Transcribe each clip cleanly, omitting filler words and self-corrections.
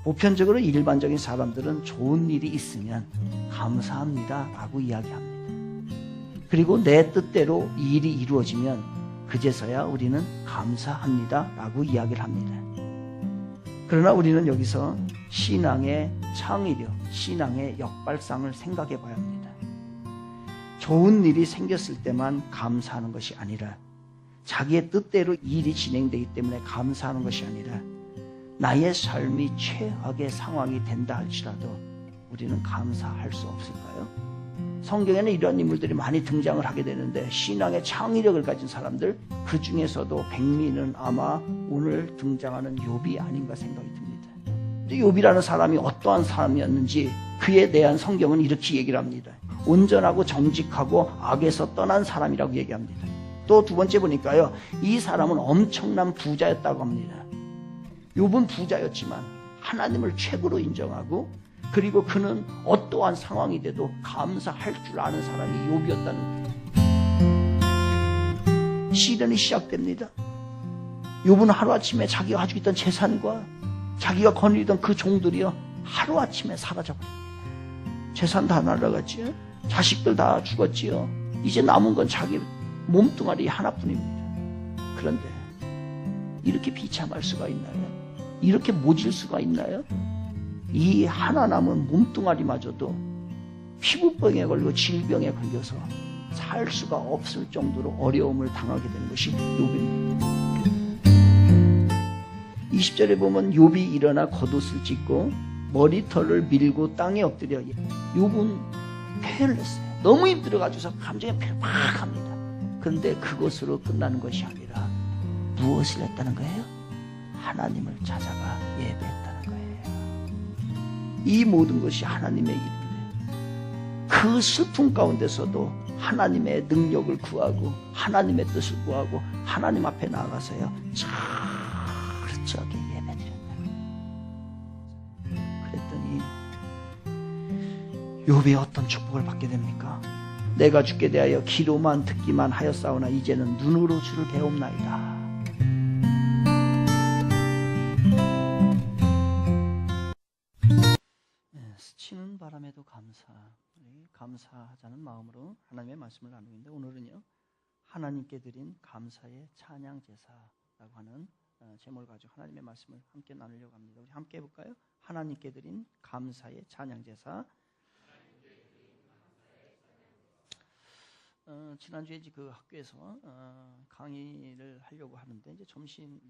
보편적으로 일반적인 사람들은 좋은 일이 있으면 감사합니다 라고 이야기합니다. 그리고 내 뜻대로 이 일이 이루어지면 그제서야 우리는 감사합니다 라고 이야기를 합니다. 그러나 우리는 여기서 신앙의 창의력, 신앙의 역발상을 생각해 봐야 합니다. 좋은 일이 생겼을 때만 감사하는 것이 아니라 자기의 뜻대로 일이 진행되기 때문에 감사하는 것이 아니라 나의 삶이 최악의 상황이 된다 할지라도 우리는 감사할 수 없을까요? 성경에는 이런 인물들이 많이 등장을 하게 되는데 신앙의 창의력을 가진 사람들, 그 중에서도 백미는 아마 오늘 등장하는 욥이 아닌가 생각이 듭니다. 욥이라는 사람이 어떠한 사람이었는지 그에 대한 성경은 이렇게 얘기를 합니다. 온전하고 정직하고 악에서 떠난 사람이라고 얘기합니다. 또 두 번째 보니까요, 이 사람은 엄청난 부자였다고 합니다. 욥은 부자였지만 하나님을 최고로 인정하고 그리고 그는 어떠한 상황이 돼도 감사할 줄 아는 사람이 욥이었다는 거예요. 시련이 시작됩니다. 욥은 하루아침에 자기가 가지고 있던 재산과 자기가 거느리던 그 종들이요 하루아침에 사라져버립니다. 재산 다 날아갔지요. 자식들 다 죽었지요. 이제 남은 건 자기 몸뚱아리 하나뿐입니다. 그런데 이렇게 비참할 수가 있나요? 이렇게 모질 수가 있나요? 이 하나 남은 몸뚱아리마저도 피부병에 걸리고 질병에 걸려서 살 수가 없을 정도로 어려움을 당하게 되는 것이 욥입니다. 20절에 보면 욥이 일어나 겉옷을 찢고 머리털을 밀고 땅에 엎드려 욥은 쾌를 냈어요. 너무 힘들어가지고서 감정이 팍합니다. 그런데 그것으로 끝나는 것이 아니라 무엇을 했다는 거예요? 하나님을 찾아가 예배했다는 거예요. 이 모든 것이 하나님의 일인데 그 슬픔 가운데서도 하나님의 능력을 구하고 하나님의 뜻을 구하고 하나님 앞에 나아가서요 철저하게 예배드렸다는 거예요. 그랬더니 욥이 어떤 축복을 받게 됩니까? 내가 주께 대하여 귀로만 듣기만 하였사오나 이제는 눈으로 주를 배움나이다. 스치는 바람에도 감사하자는 마음으로 하나님의 말씀을 나누는데 오늘은요 하나님께 드린 감사의 찬양 제사라고 하는 제목을 가지고 하나님의 말씀을 함께 나누려고 합니다. 우리 함께 해볼까요? 하나님께 드린 감사의 찬양 제사. 지난주에 이제 그 학교에서 강의를 하려고 하는데 이제 점심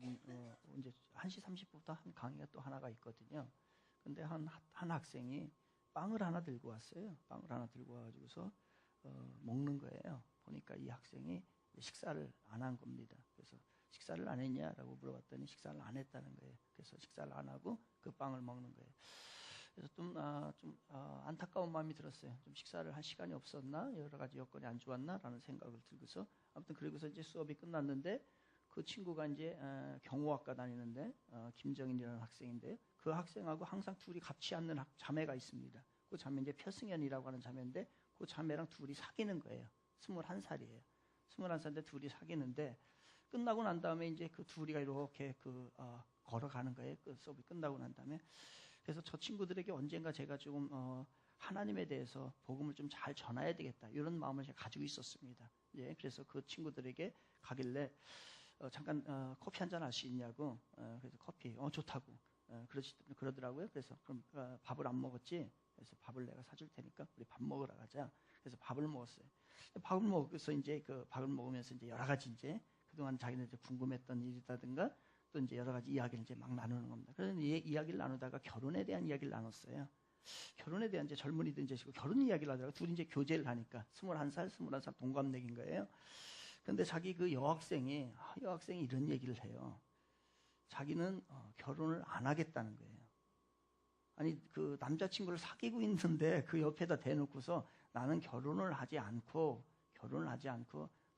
이제 1시 30분부터 한 강의가 또 하나가 있거든요. 근데 한 학생이 빵을 하나 들고 왔어요. 빵을 하나 들고 와가지고서 먹는 거예요. 보니까 이 학생이 식사를 안 한 겁니다. 그래서 식사를 안 했냐라고 물어봤더니 식사를 안 했다는 거예요. 그래서 식사를 안 하고 그 빵을 먹는 거예요. 그래서 좀 안타까운 마음이 들었어요. 좀 식사를 할 시간이 없었나? 여러 가지 여건이 안 좋았나? 라는 생각을 들고서 아무튼 그러고서 이제 수업이 끝났는데 그 친구가 이제 경호학과 다니는데 김정인이라는 학생인데 그 학생하고 항상 둘이 같이 앉는 자매가 있습니다. 그 자매 이제 표승연이라고 하는 자매인데 그 자매랑 둘이 사귀는 거예요. 21살이에요. 21살인데 둘이 사귀는데 끝나고 난 다음에 이제 그 둘이가 이렇게 걸어가는 거예요. 그 수업이 끝나고 난 다음에. 그래서 저 친구들에게 언젠가 제가 조금 하나님에 대해서 복음을 좀 잘 전해야 되겠다 이런 마음을 제가 가지고 있었습니다. 예, 그래서 그 친구들에게 가길래 잠깐 커피 한잔 할 수 있냐고 그래서 커피 좋다고 그러더라고요. 그래서 그럼 밥을 안 먹었지? 그래서 밥을 내가 사줄 테니까 우리 밥 먹으러 가자. 그래서 밥을 먹었어요. 밥을 먹어서 이제 그 밥을 먹으면서 이제 여러 가지 이제 그동안 자기는 이제 궁금했던 일이라든가 또 이제 여러 가지 이야기를 이제 막 나누는 겁니다. 그래서 이야기를 나누다가 결혼에 대한 이야기를 나눴어요. 결혼에 대한 이제 젊은이들 이제 결혼 이야기를 하더라고요. 둘이 이제 교제를 하니까 21살 동갑내기인 거예요. 근데 자기 그 여학생이 이런 얘기를 해요. 자기는 결혼을 안 하겠다는 거예요. 아니 그 남자친구를 사귀고 있는데 그 옆에다 대놓고서 나는 결혼을 하지 않고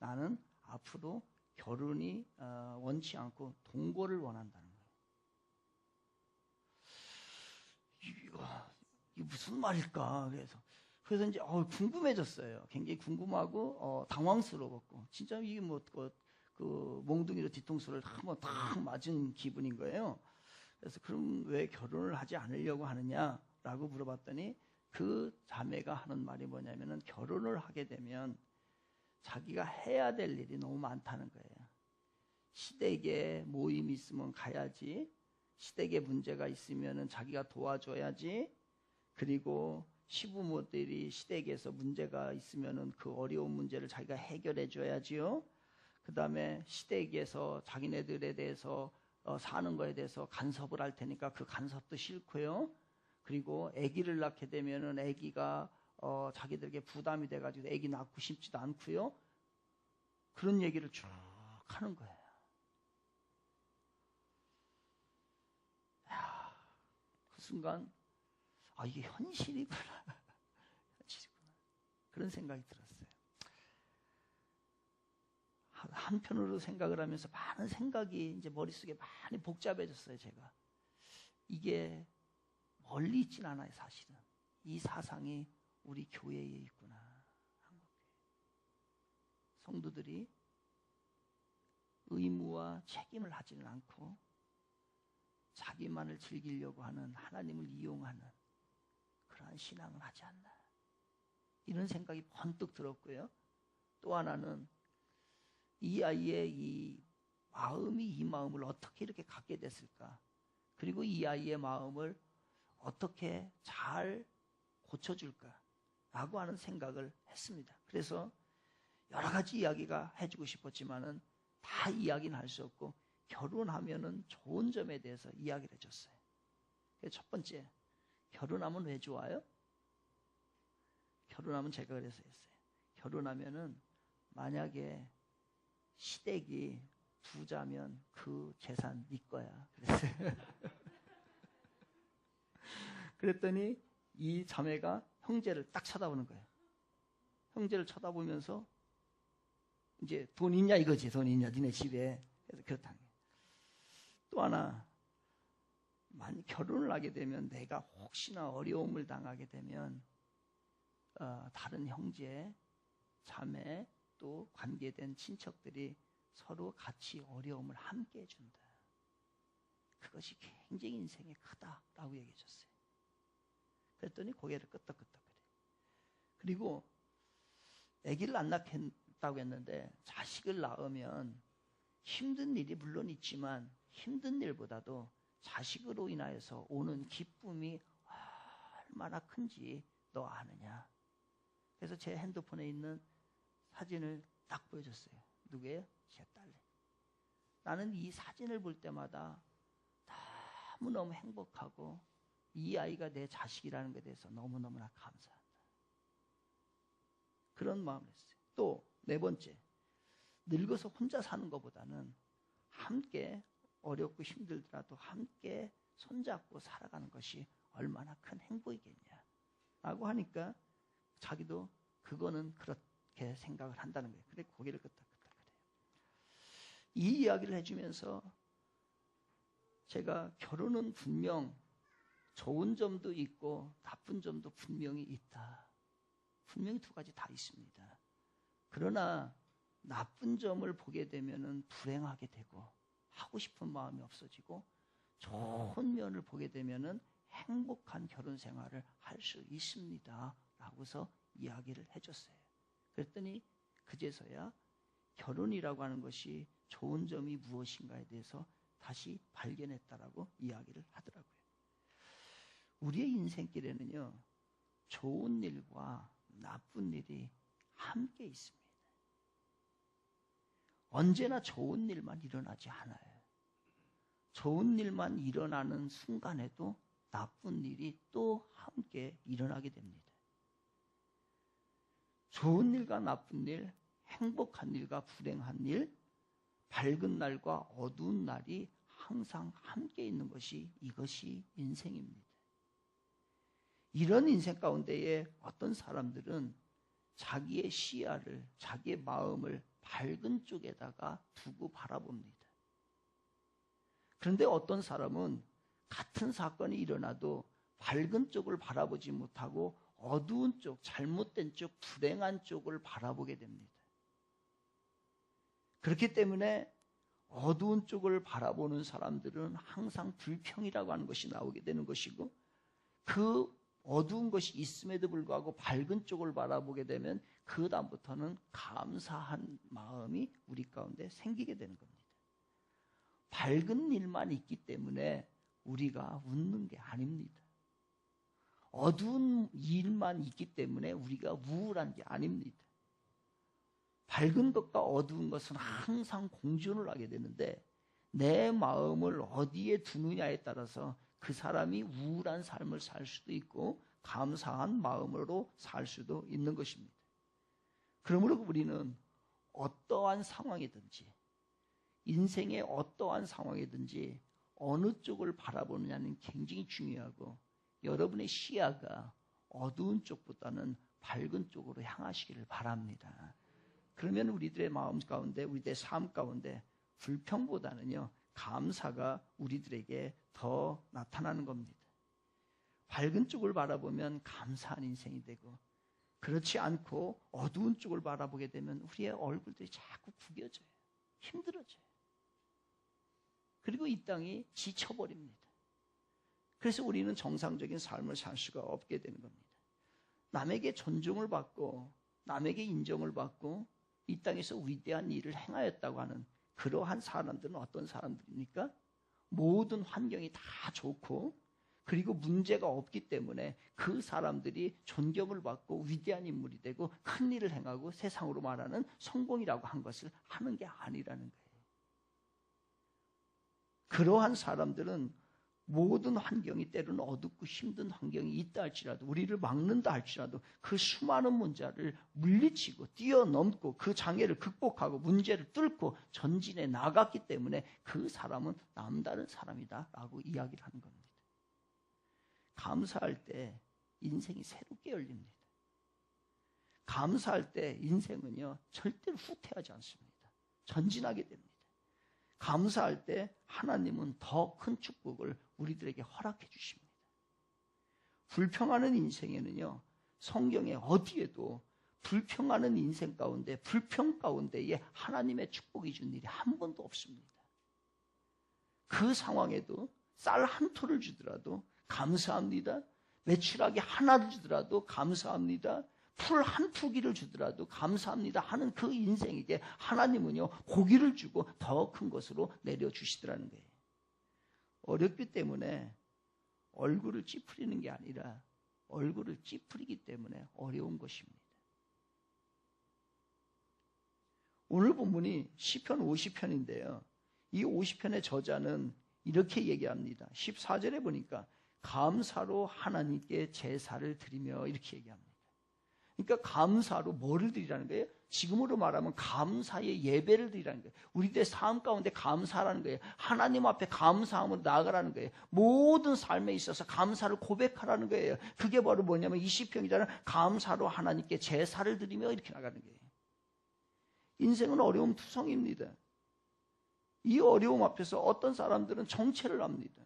나는 앞으로 결혼이 원치 않고 동거를 원한다는 거예요. 이게 무슨 말일까? 그래서 이제 궁금해졌어요. 굉장히 궁금하고 당황스러웠고 진짜 이게 뭐 그 몽둥이로 뒤통수를 한번 탁 맞은 기분인 거예요. 그래서 그럼 왜 결혼을 하지 않으려고 하느냐라고 물어봤더니 그 자매가 하는 말이 뭐냐면은 결혼을 하게 되면 자기가 해야 될 일이 너무 많다는 거예요. 시댁에 모임이 있으면 가야지, 시댁에 문제가 있으면은 자기가 도와줘야지, 그리고 시부모들이 시댁에서 문제가 있으면은 그 어려운 문제를 자기가 해결해 줘야지요. 그 다음에 시댁에서 자기네들에 대해서 사는 거에 대해서 간섭을 할 테니까 그 간섭도 싫고요. 그리고 아기를 낳게 되면은 아기가 자기들에게 부담이 돼가지고 아기 낳고 싶지도 않고요. 그런 얘기를 쭉 하는 거예요. 야, 그 순간 이게 현실이구나. 현실이구나. 그런 생각이 들었어요. 한편으로 생각을 하면서 많은 생각이 이제 머릿속에 많이 복잡해졌어요. 제가 이게 멀리 있진 않아요. 사실은 이 사상이 우리 교회에 있구나. 한국교회 성도들이 의무와 책임을 하지는 않고 자기만을 즐기려고 하는, 하나님을 이용하는 그러한 신앙을 하지 않나, 이런 생각이 번뜩 들었고요. 또 하나는 이 아이의 이 마음을 어떻게 이렇게 갖게 됐을까, 그리고 이 아이의 마음을 어떻게 잘 고쳐줄까 라고 하는 생각을 했습니다. 그래서 여러 가지 이야기가 해주고 싶었지만은 다 이야기는 할 수 없고 결혼하면은 좋은 점에 대해서 이야기를 해줬어요. 첫 번째, 결혼하면 왜 좋아요? 결혼하면 제가 그래서 했어요. 결혼하면은 만약에 시댁이 부자면 그 재산 네 거야. 그랬어요. 그랬더니 이 자매가 형제를 딱 쳐다보는 거예요. 형제를 쳐다보면서 이제 돈 있냐 이거지. 돈 있냐 니네 집에. 그래서 그렇다는 거예요. 또 하나, 만약 결혼을 하게 되면 내가 혹시나 어려움을 당하게 되면 다른 형제, 자매, 또 관계된 친척들이 서로 같이 어려움을 함께 해준다. 그것이 굉장히 인생에 크다라고 얘기해 줬어요. 그랬더니 고개를 끄덕끄덕거려요. 그리고 아기를 안 낳겠다고 했는데 자식을 낳으면 힘든 일이 물론 있지만 힘든 일보다도 자식으로 인하여서 오는 기쁨이 얼마나 큰지 너 아느냐. 그래서 제 핸드폰에 있는 사진을 딱 보여줬어요. 누구예요? 제 딸. 나는 이 사진을 볼 때마다 너무너무 행복하고 이 아이가 내 자식이라는 것에 대해서 너무너무나 감사한다. 그런 마음을 했어요. 또 네 번째, 늙어서 혼자 사는 것보다는 함께 어렵고 힘들더라도 함께 손잡고 살아가는 것이 얼마나 큰 행복이겠냐 라고 하니까 자기도 그거는 그렇게 생각을 한다는 거예요. 그래 고개를 끄덕끄덕 그래요. 이 이야기를 해주면서 제가 결혼은 분명 좋은 점도 있고 나쁜 점도 분명히 있다. 분명히 두 가지 다 있습니다. 그러나 나쁜 점을 보게 되면은 불행하게 되고 하고 싶은 마음이 없어지고 좋은 면을 보게 되면은 행복한 결혼 생활을 할 수 있습니다. 라고서 이야기를 해줬어요. 그랬더니 그제서야 결혼이라고 하는 것이 좋은 점이 무엇인가에 대해서 다시 발견했다라고 이야기를 하더라고요. 우리의 인생길에는요, 좋은 일과 나쁜 일이 함께 있습니다. 언제나 좋은 일만 일어나지 않아요. 좋은 일만 일어나는 순간에도 나쁜 일이 또 함께 일어나게 됩니다. 좋은 일과 나쁜 일, 행복한 일과 불행한 일, 밝은 날과 어두운 날이 항상 함께 있는 것이 이것이 인생입니다. 이런 인생 가운데에 어떤 사람들은 자기의 시야를, 자기의 마음을 밝은 쪽에다가 두고 바라봅니다. 그런데 어떤 사람은 같은 사건이 일어나도 밝은 쪽을 바라보지 못하고 어두운 쪽, 잘못된 쪽, 불행한 쪽을 바라보게 됩니다. 그렇기 때문에 어두운 쪽을 바라보는 사람들은 항상 불평이라고 하는 것이 나오게 되는 것이고, 그 어두운 것이 있음에도 불구하고 밝은 쪽을 바라보게 되면 그 다음부터는 감사한 마음이 우리 가운데 생기게 되는 겁니다. 밝은 일만 있기 때문에 우리가 웃는 게 아닙니다. 어두운 일만 있기 때문에 우리가 우울한 게 아닙니다. 밝은 것과 어두운 것은 항상 공존을 하게 되는데, 내 마음을 어디에 두느냐에 따라서 그 사람이 우울한 삶을 살 수도 있고 감사한 마음으로 살 수도 있는 것입니다. 그러므로 우리는 어떠한 상황이든지, 인생의 어떠한 상황이든지 어느 쪽을 바라보느냐는 굉장히 중요하고, 여러분의 시야가 어두운 쪽보다는 밝은 쪽으로 향하시기를 바랍니다. 그러면 우리들의 마음 가운데, 우리들의 삶 가운데 불평보다는요, 감사가 우리들에게 더 나타나는 겁니다. 밝은 쪽을 바라보면 감사한 인생이 되고, 그렇지 않고 어두운 쪽을 바라보게 되면 우리의 얼굴들이 자꾸 구겨져요. 힘들어져요. 그리고 이 땅이 지쳐버립니다. 그래서 우리는 정상적인 삶을 살 수가 없게 되는 겁니다. 남에게 존중을 받고 남에게 인정을 받고 이 땅에서 위대한 일을 행하였다고 하는 그러한 사람들은 어떤 사람들입니까? 모든 환경이 다 좋고 그리고 문제가 없기 때문에 그 사람들이 존경을 받고 위대한 인물이 되고 큰 일을 행하고 세상으로 말하는 성공이라고 한 것을 하는 게 아니라는 거예요. 그러한 사람들은 모든 환경이 때로는 어둡고 힘든 환경이 있다 할지라도, 우리를 막는다 할지라도 그 수많은 문제를 물리치고 뛰어넘고 그 장애를 극복하고 문제를 뚫고 전진해 나갔기 때문에 그 사람은 남다른 사람이다 라고 이야기를 하는 겁니다. 감사할 때 인생이 새롭게 열립니다. 감사할 때 인생은요, 절대로 후퇴하지 않습니다. 전진하게 됩니다. 감사할 때 하나님은 더 큰 축복을 우리들에게 허락해 주십니다. 불평하는 인생에는요, 성경에 어디에도 불평하는 인생 가운데, 불평 가운데에 하나님의 축복이 준 일이 한 번도 없습니다. 그 상황에도 쌀 한 토를 주더라도 감사합니다. 메추라기 하나를 주더라도 감사합니다. 풀 한 포기를 주더라도 감사합니다 하는 그 인생에게 하나님은요, 고기를 주고 더 큰 것으로 내려주시더라는 거예요. 어렵기 때문에 얼굴을 찌푸리는 게 아니라 얼굴을 찌푸리기 때문에 어려운 것입니다. 오늘 본문이 시편 50편인데요. 이 50편의 저자는 이렇게 얘기합니다. 14절에 보니까 감사로 하나님께 제사를 드리며 이렇게 얘기합니다. 그러니까 감사로 뭐를 드리라는 거예요? 지금으로 말하면 감사의 예배를 드리라는 거예요. 우리들의 삶 가운데 감사라는 거예요. 하나님 앞에 감사함으로 나아가라는 거예요. 모든 삶에 있어서 감사를 고백하라는 거예요. 그게 바로 뭐냐면 20편이라는 감사로 하나님께 제사를 드리며 이렇게 나가는 거예요. 인생은 어려움 투성입니다. 이 어려움 앞에서 어떤 사람들은 정체를 합니다.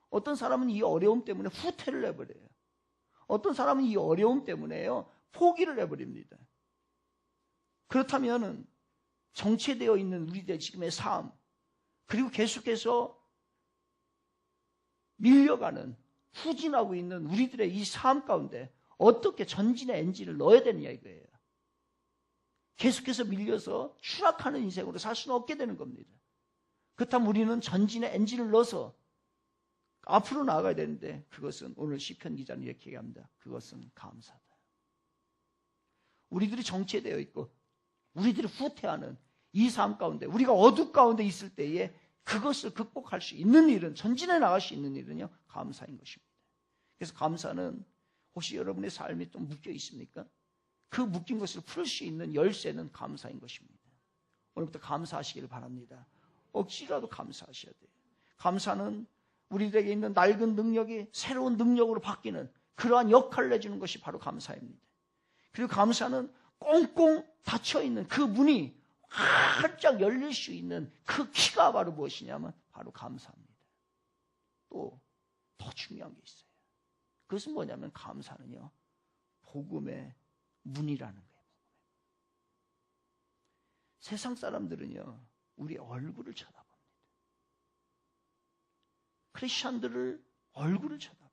어떤 사람은 이 어려움 때문에 후퇴를 해버려요. 어떤 사람은 이 어려움 때문에요, 포기를 해버립니다. 그렇다면 정체되어 있는 우리들의 지금의 삶, 그리고 계속해서 밀려가는, 후진하고 있는 우리들의 이 삶 가운데 어떻게 전진의 엔진을 넣어야 되느냐 이거예요. 계속해서 밀려서 추락하는 인생으로 살 수는 없게 되는 겁니다. 그렇다면 우리는 전진의 엔진을 넣어서 앞으로 나아가야 되는데, 그것은 오늘 시편 기자는 이렇게 얘기합니다. 그것은 감사다. 우리들이 정체되어 있고 우리들이 후퇴하는 이 삶 가운데, 우리가 어둠 가운데 있을 때에 그것을 극복할 수 있는 일은, 전진해 나갈 수 있는 일은요, 감사인 것입니다. 그래서 감사는, 혹시 여러분의 삶이 좀 묶여 있습니까? 그 묶인 것을 풀 수 있는 열쇠는 감사인 것입니다. 오늘부터 감사하시기를 바랍니다. 억지라도 감사하셔야 돼요. 감사는 우리들에게 있는 낡은 능력이 새로운 능력으로 바뀌는 그러한 역할을 해주는 것이 바로 감사입니다. 그리고 감사는 꽁꽁 닫혀있는 그 문이 활짝 열릴 수 있는 그 키가 바로 무엇이냐면 바로 감사입니다. 또 더 중요한 게 있어요. 그것은 뭐냐면 감사는요, 복음의 문이라는 거예요. 세상 사람들은요, 우리의 얼굴을 쳐다봅니다. 크리스찬들을 얼굴을 쳐다봐요.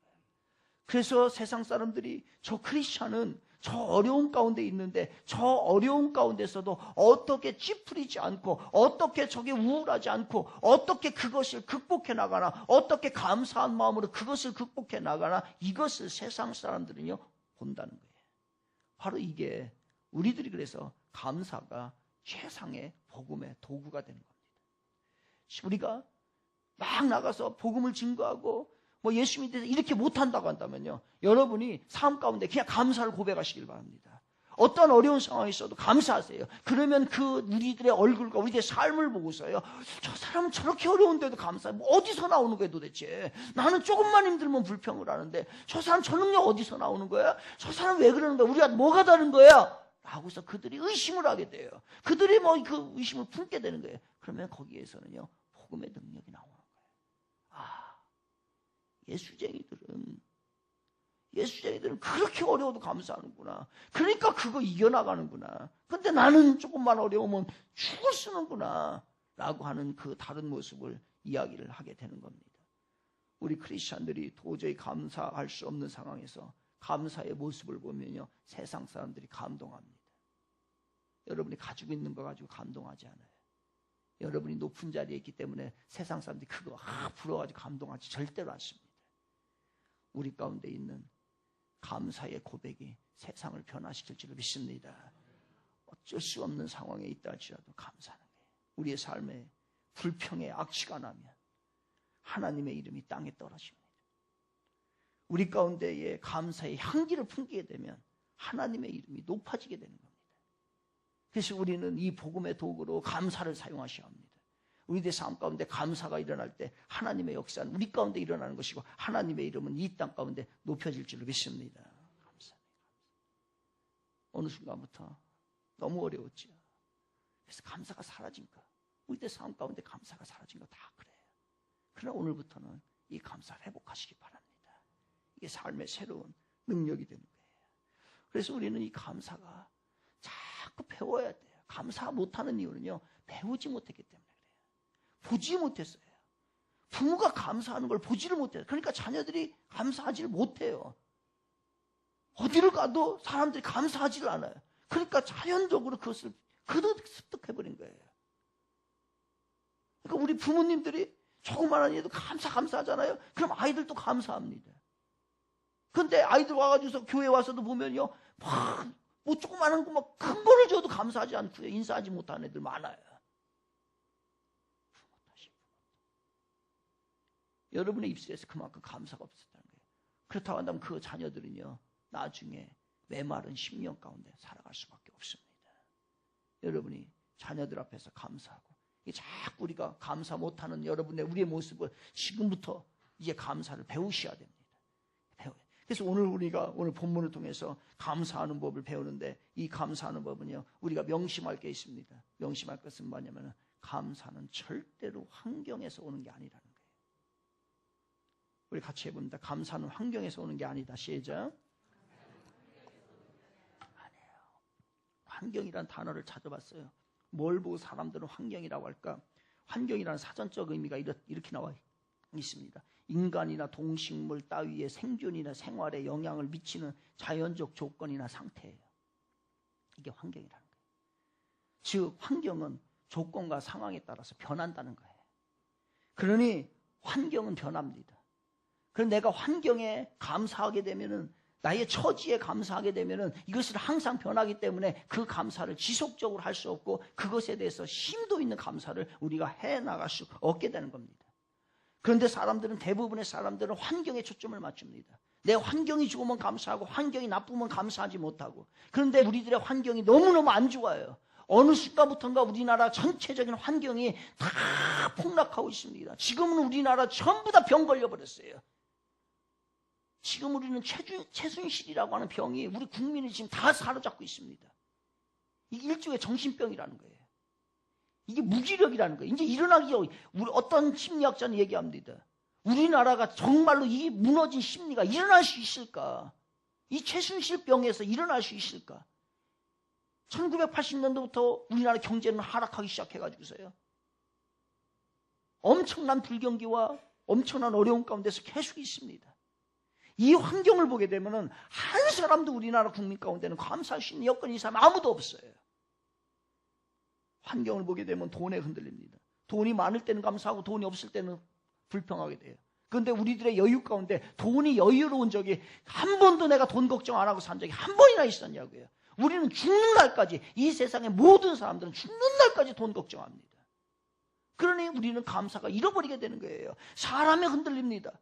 그래서 세상 사람들이 저 크리스찬은 저 어려운 가운데 있는데 저 어려운 가운데서도 어떻게 찌푸리지 않고 어떻게 저게 우울하지 않고 어떻게 그것을 극복해 나가나 어떻게 감사한 마음으로 그것을 극복해 나가나 이것을 세상 사람들은요 본다는 거예요. 바로 이게 우리들이 그래서 감사가 최상의 복음의 도구가 되는 겁니다. 우리가 막 나가서 복음을 증거하고 뭐 예수님에 대해서 이렇게 못한다고 한다면요 여러분이 삶 가운데 그냥 감사를 고백하시길 바랍니다. 어떤 어려운 상황이 있어도 감사하세요. 그러면 그 우리들의 얼굴과 우리들의 삶을 보고서요 저 사람은 저렇게 어려운데도 감사해. 뭐 어디서 나오는 거야 도대체. 나는 조금만 힘들면 불평을 하는데 저 사람 저 능력 어디서 나오는 거야. 저 사람 왜 그러는 거야. 우리가 뭐가 다른 거야 라고서 그들이 의심을 하게 돼요. 그들이 뭐 그 의심을 품게 되는 거예요. 그러면 거기에서는요 복음의 능력이 나오는 거예요. 예수쟁이들은 그렇게 어려워도 감사하는구나. 그러니까 그거 이겨나가는구나. 근데 나는 조금만 어려우면 죽을 쓰는구나 라고 하는 그 다른 모습을 이야기를 하게 되는 겁니다. 우리 크리스찬들이 도저히 감사할 수 없는 상황에서 감사의 모습을 보면요 세상 사람들이 감동합니다. 여러분이 가지고 있는 거 가지고 감동하지 않아요. 여러분이 높은 자리에 있기 때문에 세상 사람들이 그거 부러워가지고 감동하지 절대로 않습니다. 우리 가운데 있는 감사의 고백이 세상을 변화시킬 줄 믿습니다. 어쩔 수 없는 상황에 있다 할지라도 감사하는 거예요. 우리의 삶에 불평의 악취가 나면 하나님의 이름이 땅에 떨어집니다. 우리 가운데에 감사의 향기를 풍기게 되면 하나님의 이름이 높아지게 되는 겁니다. 그래서 우리는 이 복음의 도구로 감사를 사용하셔야 합니다. 우리들의 삶 가운데 감사가 일어날 때 하나님의 역사는 우리 가운데 일어나는 것이고 하나님의 이름은 이 땅 가운데 높여질 줄로 믿습니다. 감사합니다. 어느 순간부터 너무 어려웠죠. 그래서 감사가 사라진 거. 우리들의 삶 가운데 감사가 사라진 거 다 그래요. 그러나 오늘부터는 이 감사를 회복하시기 바랍니다. 이게 삶의 새로운 능력이 되는 거예요. 그래서 우리는 이 감사가 자꾸 배워야 돼요. 감사 못하는 이유는요. 배우지 못했기 때문에 그래요. 보지 못했어요. 부모가 감사하는 걸 보지를 못해요. 그러니까 자녀들이 감사하지를 못해요. 어디를 가도 사람들이 감사하지를 않아요. 그러니까 자연적으로 그것을 그릇 습득해버린 거예요. 그러니까 우리 부모님들이 조그마한 일도 감사하잖아요. 그럼 아이들도 감사합니다. 근데 아이들 와가지고서 교회 와서도 보면요. 막 뭐 조그마한 거 막 큰 거를 줘도 감사하지 않고요. 인사하지 못하는 애들 많아요. 여러분의 입술에서 그만큼 감사가 없었다는 거예요. 그렇다고 한다면 그 자녀들은요. 나중에 메마른 10년 가운데 살아갈 수밖에 없습니다. 여러분이 자녀들 앞에서 감사하고 자꾸 우리가 감사 못하는 여러분의 우리의 모습을 지금부터 이제 감사를 배우셔야 됩니다. 그래서 우리가 오늘 본문을 통해서 감사하는 법을 배우는데 이 감사하는 법은요. 우리가 명심할 게 있습니다. 명심할 것은 뭐냐면 감사는 절대로 환경에서 오는 게 아니라는 거예요. 우리 같이 해봅니다. 감사는 환경에서 오는 게 아니다. 시작. 아니에요. 환경이라는 단어를 찾아봤어요. 뭘 보고 사람들은 환경이라고 할까? 환경이라는 사전적 의미가 이렇게 나와 있습니다. 인간이나 동식물 따위의 생존이나 생활에 영향을 미치는 자연적 조건이나 상태예요. 이게 환경이라는 거예요. 즉 환경은 조건과 상황에 따라서 변한다는 거예요. 그러니 환경은 변합니다. 그런데 내가 환경에 감사하게 되면은 나의 처지에 감사하게 되면은 이것을 항상 변하기 때문에 그 감사를 지속적으로 할 수 없고 그것에 대해서 심도 있는 감사를 우리가 해 나갈 수 없게 되는 겁니다. 그런데 대부분의 사람들은 환경에 초점을 맞춥니다. 내 환경이 좋으면 감사하고 환경이 나쁘면 감사하지 못하고. 그런데 우리들의 환경이 너무너무 안 좋아요. 어느 순간부터인가 우리나라 전체적인 환경이 다 폭락하고 있습니다. 지금은 우리나라 전부 다 병 걸려버렸어요. 지금 우리는 최순실이라고 하는 병이 우리 국민을 지금 다 사로잡고 있습니다. 이게 일종의 정신병이라는 거예요. 이게 무기력이라는 거예요. 이제 일어나기가 우리 어떤 심리학자는 얘기합니다. 우리나라가 정말로 이 무너진 심리가 일어날 수 있을까? 이 최순실병에서 일어날 수 있을까? 1980년도부터 우리나라 경제는 하락하기 시작해가지고서요. 엄청난 불경기와 엄청난 어려움 가운데서 계속 있습니다. 이 환경을 보게 되면은 한 사람도 우리나라 국민 가운데는 감사할 수 있는 여건이 이 사람 아무도 없어요. 환경을 보게 되면 돈에 흔들립니다. 돈이 많을 때는 감사하고 돈이 없을 때는 불평하게 돼요. 그런데 우리들의 여유 가운데 돈이 여유로운 적이 한 번도 내가 돈 걱정 안 하고 산 적이 한 번이나 있었냐고요. 우리는 죽는 날까지, 이 세상의 모든 사람들은 죽는 날까지 돈 걱정합니다. 그러니 우리는 감사가 잃어버리게 되는 거예요. 사람에 흔들립니다.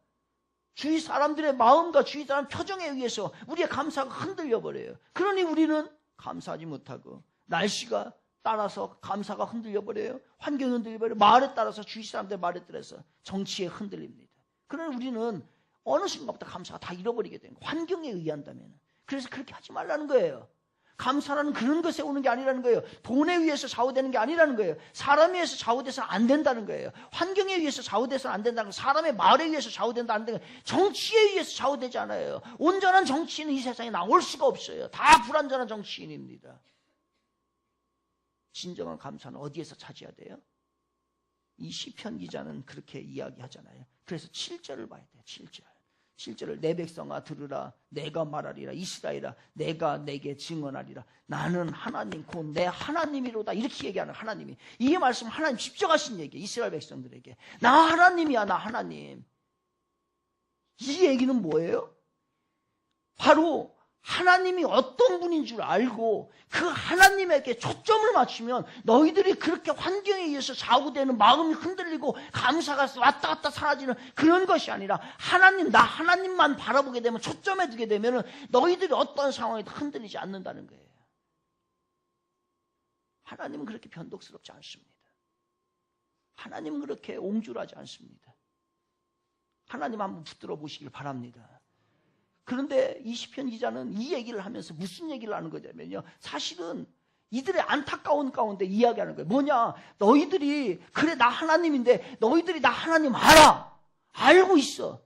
주위 사람들의 마음과 주위 사람 표정에 의해서 우리의 감사가 흔들려 버려요. 그러니 우리는 감사하지 못하고, 날씨가 따라서 감사가 흔들려 버려요. 환경이 흔들려 버려요. 말에 따라서, 주위 사람들의 말에 따라서 정치에 흔들립니다. 그러니 우리는 어느 순간부터 감사가 다 잃어버리게 되는 거예요. 환경에 의한다면. 그래서 그렇게 하지 말라는 거예요. 감사라는 그런 것에 오는 게 아니라는 거예요. 돈에 의해서 좌우되는 게 아니라는 거예요. 사람에 의해서 좌우돼서는 안 된다는 거예요. 환경에 의해서 좌우돼서는 안 된다는 거예요. 사람의 말에 의해서 좌우된다 안 되는 거예요. 정치에 의해서 좌우되지 않아요. 온전한 정치인은 이 세상에 나올 수가 없어요. 다 불완전한 정치인입니다. 진정한 감사는 어디에서 찾아야 돼요? 이 시편 기자는 그렇게 이야기하잖아요. 그래서 7절을 봐야 돼요. 7절을 내 백성아 들으라. 내가 말하리라. 이스라엘아 내가 내게 증언하리라. 나는 하나님 곧 내 하나님이로다. 이렇게 얘기하는 하나님이, 이 말씀 하나님 직접 하신 얘기예요. 이스라엘 백성들에게 나 하나님이야. 나 하나님. 이 얘기는 뭐예요? 바로 하나님이 어떤 분인 줄 알고 그 하나님에게 초점을 맞추면 너희들이 그렇게 환경에 의해서 좌우되는, 마음이 흔들리고 감사가 왔다 갔다 사라지는 그런 것이 아니라 하나님, 나 하나님만 바라보게 되면, 초점에 두게 되면 너희들이 어떤 상황에도 흔들리지 않는다는 거예요. 하나님은 그렇게 변덕스럽지 않습니다. 하나님은 그렇게 옹졸하지 않습니다. 하나님 한번 붙들어 보시길 바랍니다. 그런데 이 시편 기자는 이 얘기를 하면서 무슨 얘기를 하는 거냐면요, 사실은 이들의 안타까운 가운데 이야기하는 거예요. 뭐냐, 너희들이 그래 나 하나님인데 너희들이 나 하나님 알아, 알고 있어.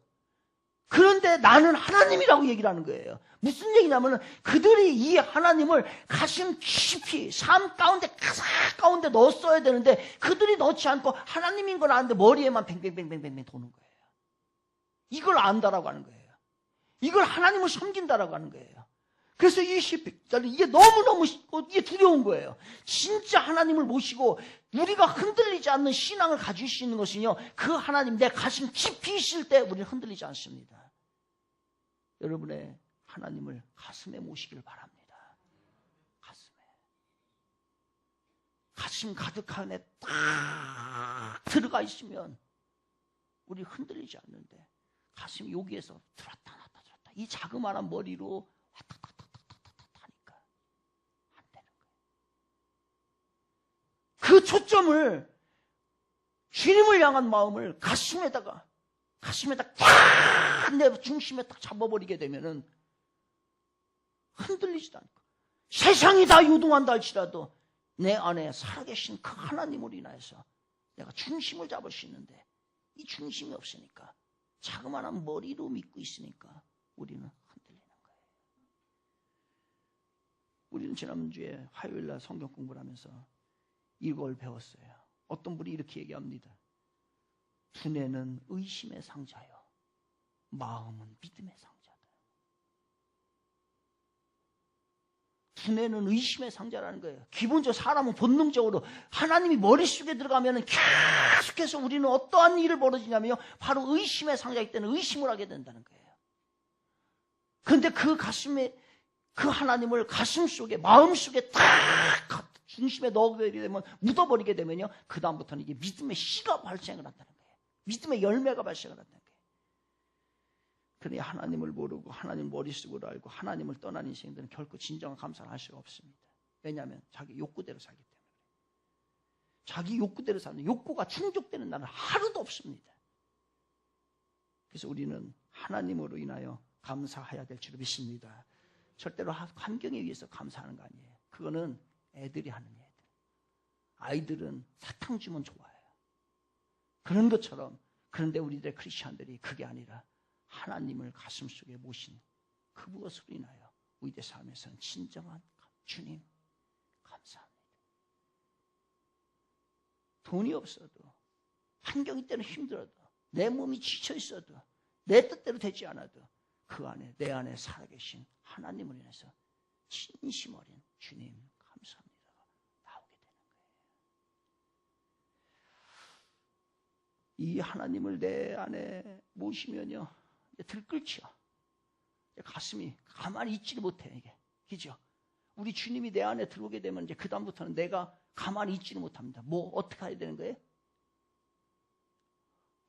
그런데 나는 하나님이라고 얘기를 하는 거예요. 무슨 얘기냐면 그들이 이 하나님을 가슴 깊이 삶 가운데 가사 가운데 넣었어야 되는데 그들이 넣지 않고 하나님인 걸 아는데 머리에만 뱅뱅뱅뱅뱅 도는 거예요. 이걸 안다라고 하는 거예요. 이걸 하나님을 섬긴다라고 하는 거예요. 그래서 이 시편은 이게 너무너무 이게 두려운 거예요. 진짜 하나님을 모시고 우리가 흔들리지 않는 신앙을 가질 수 있는 것은요, 그 하나님 내 가슴 깊이 있을 때 우리는 흔들리지 않습니다. 여러분의 하나님을 가슴에 모시길 바랍니다. 가슴 가득 안에 딱 들어가 있으면 우리 흔들리지 않는데, 가슴이 여기에서 들었다 놨다 이 자그마한 머리로 왔다 갔다 하니까 안 되는 거예요. 그 초점을, 주님을 향한 마음을 가슴에다가 딱 내 중심에 딱 잡아버리게 되면은 흔들리지도 않고, 세상이 다 요동한다 할지라도 내 안에 살아계신 그 하나님으로 인하여서 내가 중심을 잡을 수 있는데, 이 중심이 없으니까 자그마한 머리로 믿고 있으니까 우리는 흔들리는 거예요. 우리는 지난주에 화요일날 성경 공부를 하면서 이걸 배웠어요. 어떤 분이 이렇게 얘기합니다. 두뇌는 의심의 상자요, 마음은 믿음의 상자다. 두뇌는 의심의 상자라는 거예요. 기본적으로 사람은 본능적으로 하나님이 머릿속에 들어가면 계속해서 우리는 어떠한 일을 벌어지냐면요, 바로 의심의 상자이기 때문에 의심을 하게 된다는 거예요. 그런데 그 가슴에, 그 하나님을 가슴 속에, 마음 속에 딱 중심에 넣어버리게 되면, 묻어버리게 되면요, 그 다음부터는 이게 믿음의 씨가 발생을 한다는 거예요. 믿음의 열매가 발생을 한다는 거예요. 그러니 하나님을 모르고 하나님 머릿속으로 알고 하나님을 떠난 인생들은 결코 진정한 감사를 할 수가 없습니다. 왜냐하면 자기 욕구대로 살기 때문에. 자기 욕구대로 사는, 욕구가 충족되는 날은 하루도 없습니다. 그래서 우리는 하나님으로 인하여 감사해야 될 줄 믿습니다. 절대로 환경에 의해서 감사하는 거 아니에요. 그거는 애들이 하는 애들. 아이들은 사탕 주면 좋아해요. 그런 것처럼, 그런데 우리들의 크리스찬들이 그게 아니라 하나님을 가슴속에 모신 그것으로 인하여 우리의 삶에서는 진정한 주님 감사합니다. 돈이 없어도 환경이 때는 힘들어도 내 몸이 지쳐 있어도 내 뜻대로 되지 않아도 그 안에 내 안에 살아계신 하나님을 인해서 진심 어린 주님 감사합니다 나오게 되는 거예요. 이 하나님을 내 안에 모시면요 들끓죠. 가슴이 가만히 있지를 못해 이게 그죠? 우리 주님이 내 안에 들어오게 되면 이제 그 다음부터는 내가 가만히 있지를 못합니다. 뭐 어떻게 해야 되는 거예요?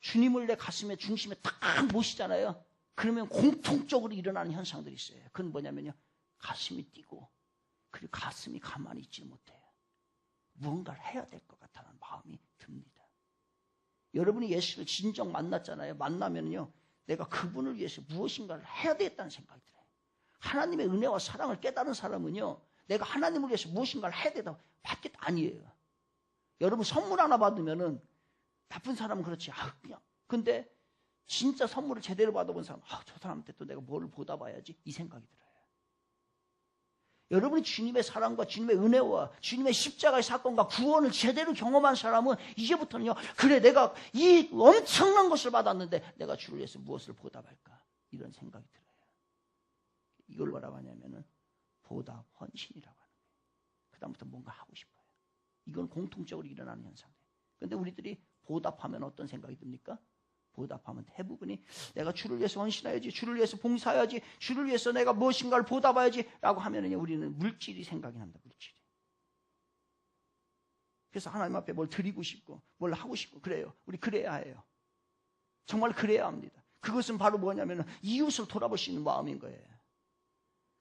주님을 내 가슴에 중심에 딱 모시잖아요. 그러면 공통적으로 일어나는 현상들이 있어요. 그건 뭐냐면요. 가슴이 뛰고 그리고 가슴이 가만히 있지 못해요. 무언가를 해야 될 것 같다는 마음이 듭니다. 여러분이 예수를 진정 만났잖아요. 만나면요. 내가 그분을 위해서 무엇인가를 해야 되겠다는 생각이 들어요. 하나님의 은혜와 사랑을 깨달은 사람은요. 내가 하나님을 위해서 무엇인가를 해야 되다 받겠다 아니에요. 여러분 선물 하나 받으면은 나쁜 사람은 그렇지. 그냥. 근데 진짜 선물을 제대로 받아본 사람, 저 사람한테 또 내가 뭘 보답해야지 이 생각이 들어요. 여러분이 주님의 사랑과 주님의 은혜와 주님의 십자가의 사건과 구원을 제대로 경험한 사람은 이제부터는요. 그래 내가 이 엄청난 것을 받았는데 내가 주를 위해서 무엇을 보답할까 이런 생각이 들어요. 이걸 뭐라고 하냐면은 보답 헌신이라고 하는 거예요. 그 다음부터 뭔가 하고 싶어요. 이건 공통적으로 일어나는 현상이에요. 근데 우리들이 보답하면 어떤 생각이 듭니까? 보답하면 대부분이 내가 주를 위해서 헌신해야지, 주를 위해서 봉사해야지, 주를 위해서 내가 무엇인가를 보답해야지 라고 하면은요, 우리는 물질이 생각이 납니다. 물질이. 그래서 하나님 앞에 뭘 드리고 싶고 뭘 하고 싶고 그래요. 우리 그래야 해요. 정말 그래야 합니다. 그것은 바로 뭐냐면 이웃을 돌아볼 수 있는 마음인 거예요.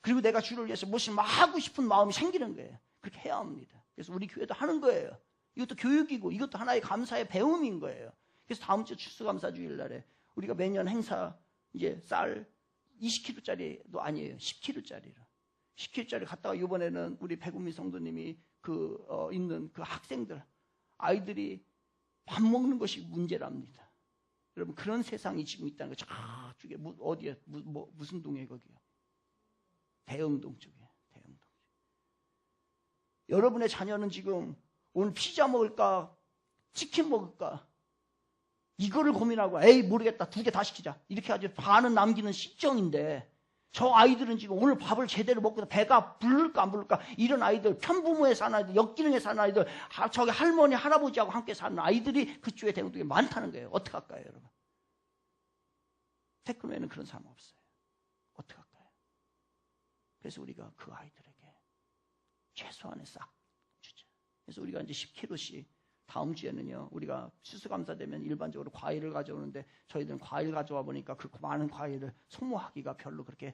그리고 내가 주를 위해서 무엇을 막 하고 싶은 마음이 생기는 거예요. 그렇게 해야 합니다. 그래서 우리 교회도 하는 거예요. 이것도 교육이고 이것도 하나의 감사의 배움인 거예요. 그래서 다음 주 추수감사주일 날에 우리가 매년 행사 이제 쌀 20kg짜리도 아니에요. 10kg짜리로. 10kg짜리 갔다가 이번에는 우리 백운미 성도님이 있는 그 학생들, 아이들이 밥 먹는 것이 문제랍니다. 여러분 그런 세상이 지금 있다는 거 저쪽에 어디에 무슨 동에 거기요? 대흥동 쪽에. 대흥동. 여러분의 자녀는 지금 오늘 피자 먹을까? 치킨 먹을까? 이거를 고민하고 에이 모르겠다 2개 다 시키자 이렇게 하지 반은 남기는 실정인데 저 아이들은 지금 오늘 밥을 제대로 먹고 배가 부를까 안 부를까 이런 아이들 편부모에 사는 아이들 역기능에 사는 아이들 저기 할머니 할아버지하고 함께 사는 아이들이 그쪽에 대흥동에 많다는 거예요. 어떻게 할까요 여러분? 테크노에는 그런 사람 없어요. 어떻게 할까요? 그래서 우리가 그 아이들에게 최소한의 싹 주자. 그래서 우리가 이제 10kg씩 다음 주에는요, 우리가 추수감사되면 일반적으로 과일을 가져오는데 저희들은 과일 가져와 보니까 그 많은 과일을 소모하기가 별로 그렇게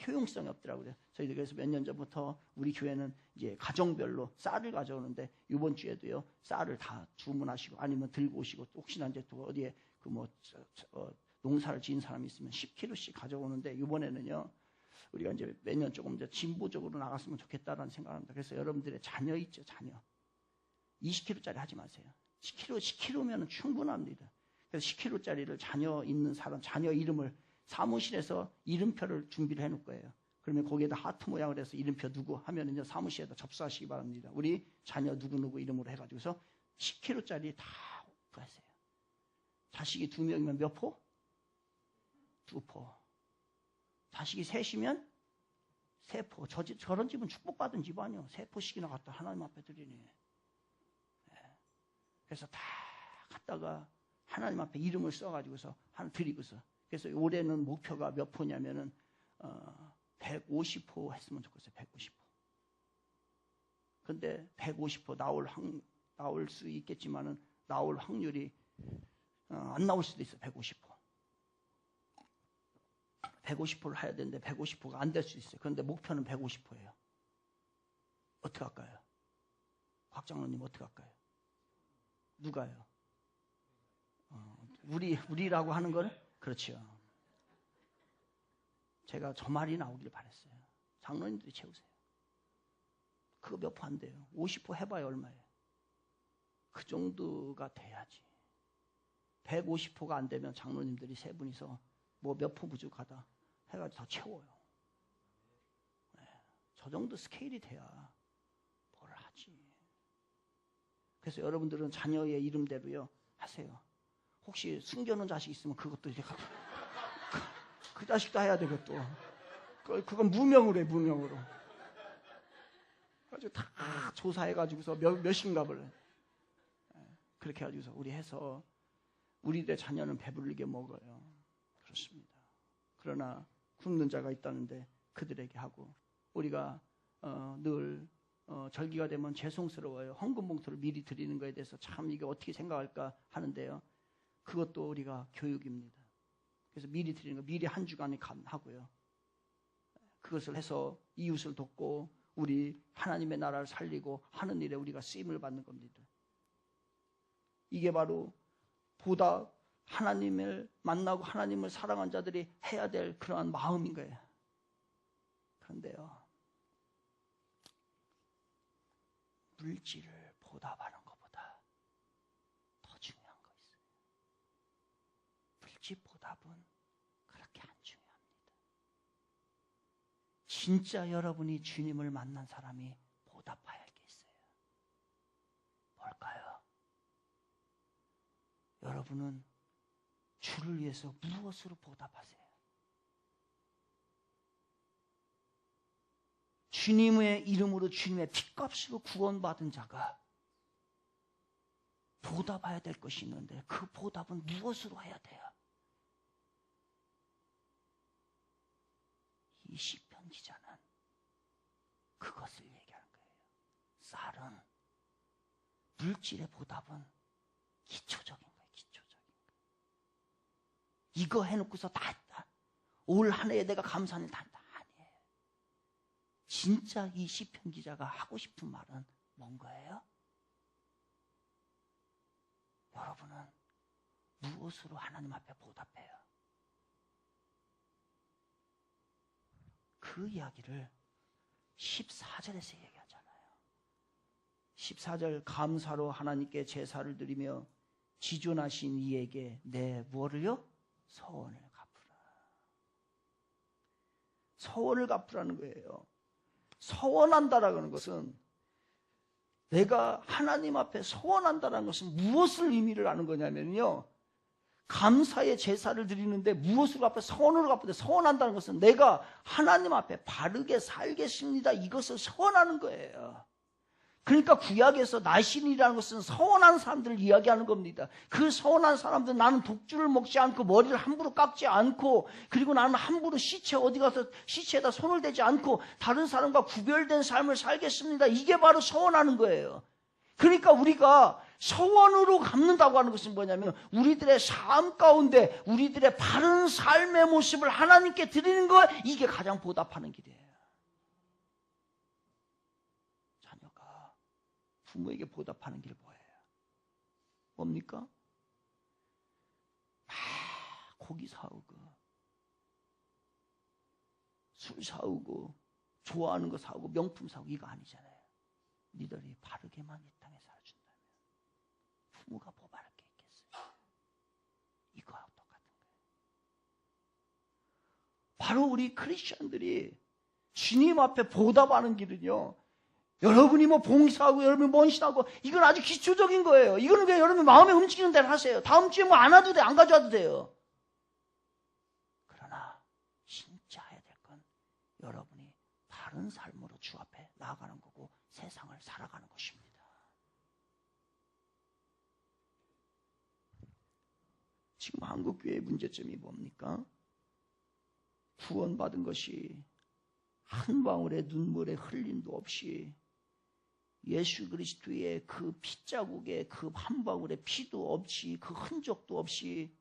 효용성이 없더라고요. 저희들 그래서 몇 년 전부터 우리 교회는 이제 가정별로 쌀을 가져오는데 이번 주에도요, 쌀을 다 주문하시고 아니면 들고 오시고 또 혹시나 이제 또 어디에 농사를 지은 사람이 있으면 10kg씩 가져오는데 이번에는요, 우리가 이제 매년 조금 이제 진보적으로 나갔으면 좋겠다라는 생각을 합니다. 그래서 여러분들의 자녀 있죠, 자녀. 20kg짜리 하지 마세요. 10kg면 충분합니다. 그래서 10kg짜리를 자녀 있는 사람, 자녀 이름을 사무실에서 이름표를 준비를 해놓을 거예요. 그러면 거기에다 하트 모양을 해서 이름표 누구 하면 이제 사무실에다 접수하시기 바랍니다. 우리 자녀 누구누구 이름으로 해가지고서 10kg짜리 다 구하세요. 자식이 2명이면 몇 포? 2포. 자식이 3이면 3포. 저런 집은 축복받은 집 아니요. 3포씩이나 갖다 하나님 앞에 드리니. 그래서 다 갖다가 하나님 앞에 이름을 써가지고서 하나 드리고서 그래서 올해는 목표가 몇 포냐면은 150포 했으면 좋겠어요. 150포. 근데 150포 나올 수 있겠지만은 나올 확률이 안 나올 수도 있어요. 150포. 150포를 해야 되는데 150포가 안 될 수 있어요. 그런데 목표는 150포예요. 어떻게 할까요? 곽 장로님 어떻게 할까요? 누가요? 우리라고 하는 거는? 그렇죠. 제가 저 말이 나오길 바랬어요. 장로님들이 채우세요. 그거 몇 포 안 돼요. 50포 해봐야 얼마예요? 그 정도가 돼야지. 150포가 안 되면 장로님들이 세 분이서 뭐 몇 포 부족하다 해가지고 다 채워요. 네. 저 정도 스케일이 돼야 뭘 하지. 그래서 여러분들은 자녀의 이름대로요 하세요. 혹시 숨겨놓은 자식 있으면 그것도 이제 그 자식도 해야 되겠또. 그건 무명으로 해, 무명으로. 그래가지고 다 조사해가지고서 몇인가를 그렇게 해가지고서 우리 해서 우리들의 자녀는 배부르게 먹어요. 그렇습니다. 그러나 굶는 자가 있다는데 그들에게 하고 우리가 늘 절기가 되면 죄송스러워요. 헌금 봉투를 미리 드리는 것에 대해서 참 이게 어떻게 생각할까 하는데요. 그것도 우리가 교육입니다. 그래서 미리 드리는 거 미리 한 주간에 하고요. 그것을 해서 이웃을 돕고 우리 하나님의 나라를 살리고 하는 일에 우리가 쓰임을 받는 겁니다. 이게 바로 보다 하나님을 만나고 하나님을 사랑한 자들이 해야 될 그러한 마음인 거예요. 그런데요, 물질을 보답하는 것보다 더 중요한 거 있어요. 물질 보답은 그렇게 안 중요합니다. 진짜 여러분이 주님을 만난 사람이 보답해야 할 게 있어요. 뭘까요? 여러분은 주를 위해서 무엇으로 보답하세요? 주님의 이름으로 주님의 핏값으로 구원받은 자가 보답해야 될 것이 있는데 그 보답은 무엇으로 해야 돼요? 이 시편 기자는 그것을 얘기하는 거예요. 쌀은 물질의 보답은 기초적인 거예요. 기초적인 거. 이거 해놓고서 다 했다. 올 한 해에 내가 감사하는 다 했다. 아니에요. 진짜 이 시편 기자가 하고 싶은 말은 뭔 거예요? 여러분은 무엇으로 하나님 앞에 보답해요? 그 이야기를 14절에서 얘기하잖아요. 14절 감사로 하나님께 제사를 드리며 지존하신 이에게 내 무엇을요? 서원을 갚으라. 서원을 갚으라는 거예요. 서원한다라는 것은 내가 하나님 앞에 서원한다는 것은 무엇을 의미를 하는 거냐면요. 감사의 제사를 드리는데 무엇으로 앞에 서원으로 갚는데 서원한다는 것은 내가 하나님 앞에 바르게 살겠습니다. 이것을 서원하는 거예요. 그러니까 구약에서 나신이라는 것은 서원한 사람들을 이야기하는 겁니다. 그 서원한 사람들은 나는 독주를 먹지 않고 머리를 함부로 깎지 않고 그리고 나는 함부로 시체 어디 가서 시체에다 손을 대지 않고 다른 사람과 구별된 삶을 살겠습니다. 이게 바로 서원하는 거예요. 그러니까 우리가 서원으로 갚는다고 하는 것은 뭐냐면 우리들의 삶 가운데 우리들의 바른 삶의 모습을 하나님께 드리는 것, 이게 가장 보답하는 길이에요. 자녀가 부모에게 보답하는 길 뭐예요? 뭡니까? 고기 사오고 술 사오고 좋아하는 거 사오고 명품 사오고 이거 아니잖아요. 니들이 바르게만 이 땅에 살아준다면 부모가 뭐 바랄 게 있겠어요? 이거하고 똑같은 거예요. 바로 우리 크리스천들이 주님 앞에 보답하는 길은요, 여러분이 뭐 봉사하고 여러분이 뭔신하고 이건 아주 기초적인 거예요. 이거는 그냥 여러분 마음에 움직이는 대로 하세요. 다음 주에 뭐 안 와도 돼, 안 가져와도 돼요. 그러나 진짜 해야 될 건 여러분이 바른 삶으로 주 앞에 나아가는 거고 세상을 살아가는 것입니다. 지금 한국교회의 문제점이 뭡니까? 구원받은 것이 한 방울의 눈물의 흘림도 없이 예수 그리스도의 그 핏자국에 그 한 방울의 피도 없이 그 흔적도 없이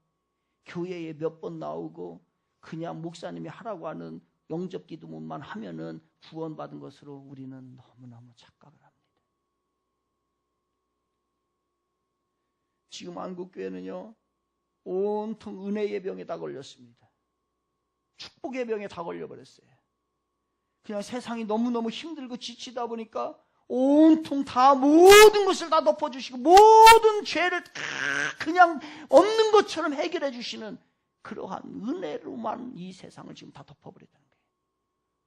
교회에 몇 번 나오고 그냥 목사님이 하라고 하는 영접 기도문만 하면은 구원받은 것으로 우리는 너무너무 착각을 합니다. 지금 한국교회는요, 온통 은혜의 병에 다 걸렸습니다. 축복의 병에 다 걸려버렸어요. 그냥 세상이 너무너무 힘들고 지치다 보니까 온통 다 모든 것을 다 덮어주시고 모든 죄를 다 그냥 없는 것처럼 해결해 주시는 그러한 은혜로만 이 세상을 지금 다 덮어버렸다는 거예요.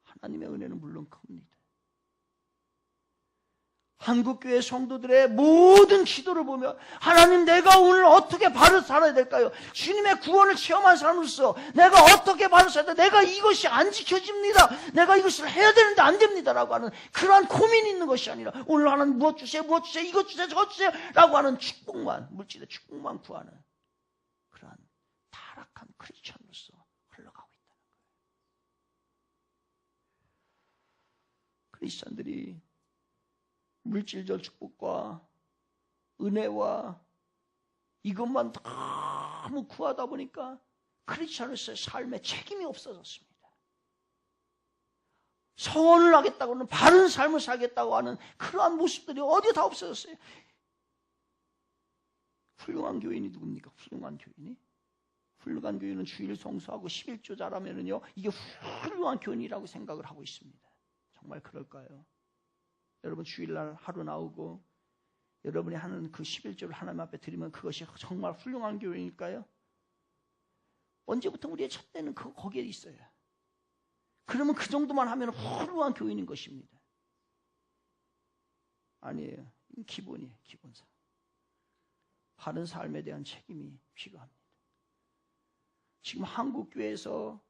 하나님의 은혜는 물론 큽니다. 한국교회 성도들의 모든 기도를 보며 하나님, 내가 오늘 어떻게 바로 살아야 될까요? 주님의 구원을 체험한 사람으로서 내가 어떻게 바로 살아야 돼? 내가 이것이 안 지켜집니다. 내가 이것을 해야 되는데 안 됩니다라고 하는 그러한 고민이 있는 것이 아니라 오늘 하나님 무엇 주세요, 무엇 주세요, 이것 주세요, 저것 주세요 라고 하는 축복만, 물질의 축복만 구하는 그러한 타락한 크리스천으로서 흘러가고 있다는 거예요. 크리스천들이 물질적 축복과 은혜와 이것만 너무 구하다 보니까 크리스천으로서의 삶에 책임이 없어졌습니다. 서원을 하겠다고는, 바른 삶을 살겠다고 하는 그러한 모습들이 어디에 다 없어졌어요. 훌륭한 교인이 누굽니까? 훌륭한 교인이? 훌륭한 교인은 주일 성수하고 11조 잘하면은요, 이게 훌륭한 교인이라고 생각을 하고 있습니다. 정말 그럴까요? 여러분 주일날 하루 나오고 여러분이 하는 그 11조를 하나님 앞에 드리면 그것이 정말 훌륭한 교회일까요? 언제부터 우리의 첫째는 거기에 있어요. 그러면 그 정도만 하면 훌륭한 교인인 것입니다. 아니에요. 기본이에요. 기본사. 바른 삶에 대한 책임이 필요합니다. 지금 한국 교회에서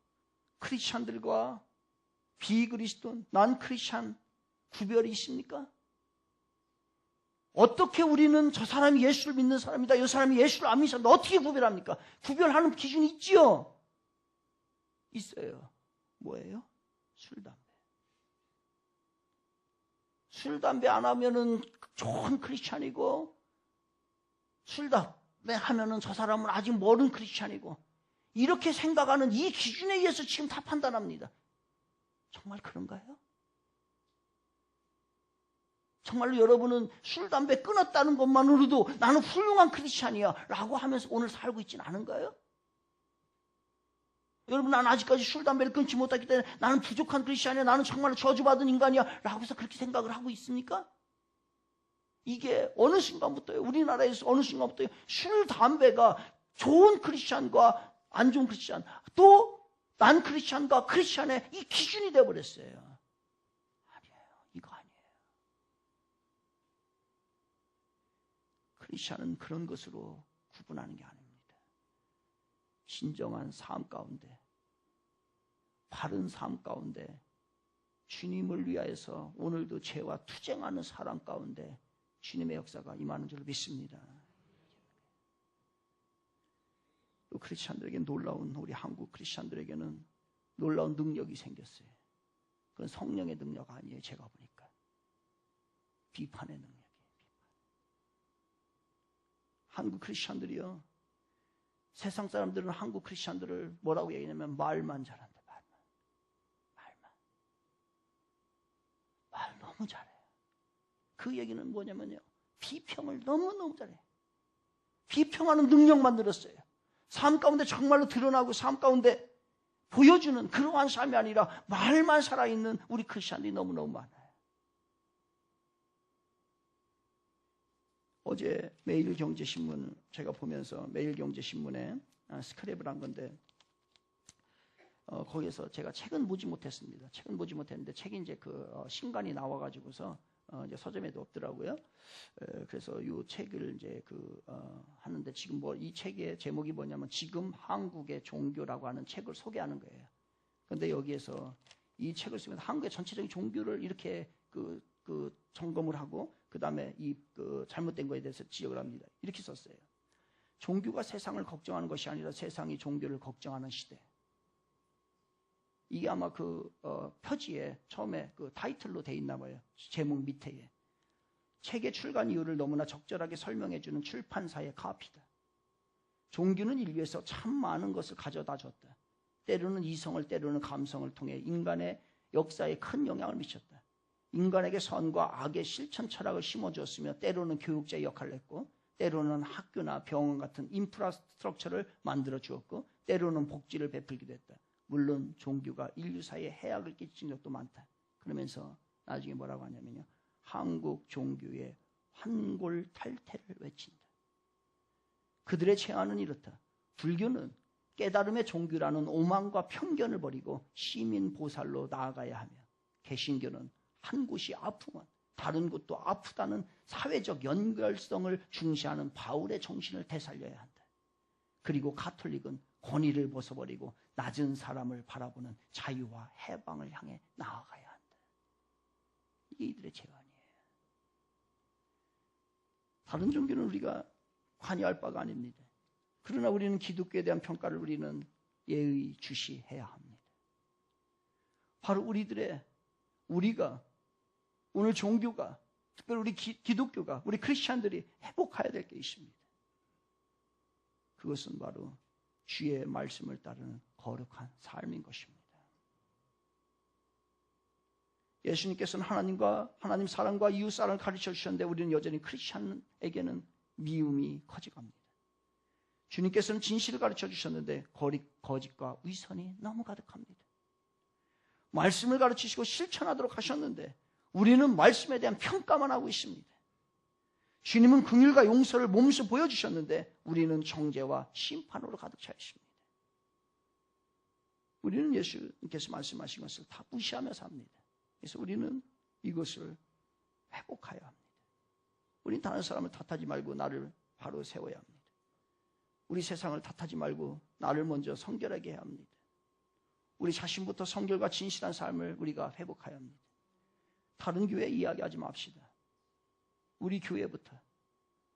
크리스찬들과 비그리스도인, 난 크리스찬 구별이 있습니까? 어떻게 우리는 저 사람이 예수를 믿는 사람이다, 이 사람이 예수를 안 믿는 사람이다, 어떻게 구별합니까? 구별하는 기준이 있지요? 있어요. 뭐예요? 술, 담배. 술, 담배 안 하면은 좋은 크리스찬이고, 술, 담배 하면은 저 사람은 아직 모르는 크리스찬이고, 이렇게 생각하는 이 기준에 의해서 지금 다 판단합니다. 정말 그런가요? 정말로 여러분은 술, 담배 끊었다는 것만으로도 나는 훌륭한 크리스찬이야 라고 하면서 오늘 살고 있지는 않은가요? 여러분, 나는 아직까지 술, 담배를 끊지 못했기 때문에 나는 부족한 크리스찬이야, 나는 정말로 저주받은 인간이야 라고 해서 그렇게 생각을 하고 있습니까? 이게 어느 순간부터요, 우리나라에서 어느 순간부터요, 술, 담배가 좋은 크리스찬과 안 좋은 크리스찬, 또 난 크리스찬과 크리스찬의 이 기준이 되어버렸어요. 아니에요. 이거 아니에요. 크리스찬은 그런 것으로 구분하는 게 아닙니다. 진정한 삶 가운데, 바른 삶 가운데, 주님을 위하여서 오늘도 죄와 투쟁하는 사람 가운데 주님의 역사가 임하는 줄 믿습니다. 또 크리스찬들에게 놀라운, 우리 한국 크리스찬들에게는 놀라운 능력이 생겼어요. 그건 성령의 능력 아니에요. 제가 보니까 비판의 능력이에요. 한국 크리스찬들이요, 세상 사람들은 한국 크리스찬들을 뭐라고 얘기하냐면 말만 잘한다. 말 너무 잘해요. 그 얘기는 뭐냐면요, 비평을 너무너무 잘해요. 비평하는 능력만 늘었어요. 삶 가운데 정말로 드러나고 삶 가운데 보여주는 그러한 삶이 아니라 말만 살아있는 우리 크리스찬들이 너무너무 많아요. 어제 매일경제신문 제가 보면서 매일경제신문에 스크랩을 한 건데, 거기에서 제가 책은 보지 못했습니다. 책은 보지 못했는데 책이 이제 신간이 나와가지고서 이제 서점에도 없더라고요. 그래서 이 책을 이제 하는데, 지금 이 책의 제목이 뭐냐면 지금 한국의 종교라고 하는 책을 소개하는 거예요. 그런데 여기에서 이 책을 쓰면서 한국의 전체적인 종교를 이렇게 점검을 하고 그 다음에 잘못된 거에 대해서 지적을 합니다. 이렇게 썼어요. 종교가 세상을 걱정하는 것이 아니라 세상이 종교를 걱정하는 시대. 이게 아마 표지에 처음에 타이틀로 돼 있나 봐요. 제목 밑에. 책의 출간 이유를 너무나 적절하게 설명해주는 출판사의 카피다. 종교는 인류에서 참 많은 것을 가져다 줬다. 때로는 이성을, 때로는 감성을 통해 인간의 역사에 큰 영향을 미쳤다. 인간에게 선과 악의 실천 철학을 심어주었으며, 때로는 교육자의 역할을 했고, 때로는 학교나 병원 같은 인프라스트럭처를 만들어 주었고, 때로는 복지를 베풀기도 했다. 물론 종교가 인류 사회에 해악을 끼친 적도 많다. 그러면서 나중에 뭐라고 하냐면요, 한국 종교의 환골탈태를 외친다. 그들의 제안은 이렇다. 불교는 깨달음의 종교라는 오만과 편견을 버리고 시민 보살로 나아가야 하며, 개신교는 한 곳이 아프면 다른 것도 아프다는 사회적 연결성을 중시하는 바울의 정신을 되살려야 한다. 그리고 가톨릭은 권위를 벗어버리고 낮은 사람을 바라보는 자유와 해방을 향해 나아가야 한다. 이게 이들의 제안이에요. 다른 종교는 우리가 관여할 바가 아닙니다. 그러나 우리는 기독교에 대한 평가를 우리는 예의주시해야 합니다. 바로 우리가 오늘 종교가, 특별히 우리 기독교가, 우리 크리스찬들이 회복해야 될 게 있습니다. 그것은 바로 주의 말씀을 따르는 거룩한 삶인 것입니다. 예수님께서는 하나님 사랑과 이웃 사랑을 가르쳐 주셨는데 우리는 여전히 크리스찬에게는 미움이 커져갑니다. 주님께서는 진실을 가르쳐 주셨는데 거짓과 위선이 너무 가득합니다. 말씀을 가르치시고 실천하도록 하셨는데 우리는 말씀에 대한 평가만 하고 있습니다. 주님은 긍휼과 용서를 몸소 보여주셨는데 우리는 정죄와 심판으로 가득 차 있습니다. 우리는 예수님께서 말씀하신 것을 다 무시하며 삽니다. 그래서 우리는 이것을 회복해야 합니다. 우리는 다른 사람을 탓하지 말고 나를 바로 세워야 합니다. 우리 세상을 탓하지 말고 나를 먼저 성결하게 해야 합니다. 우리 자신부터 성결과 진실한 삶을 우리가 회복해야 합니다. 다른 교회 이야기하지 맙시다. 우리 교회부터,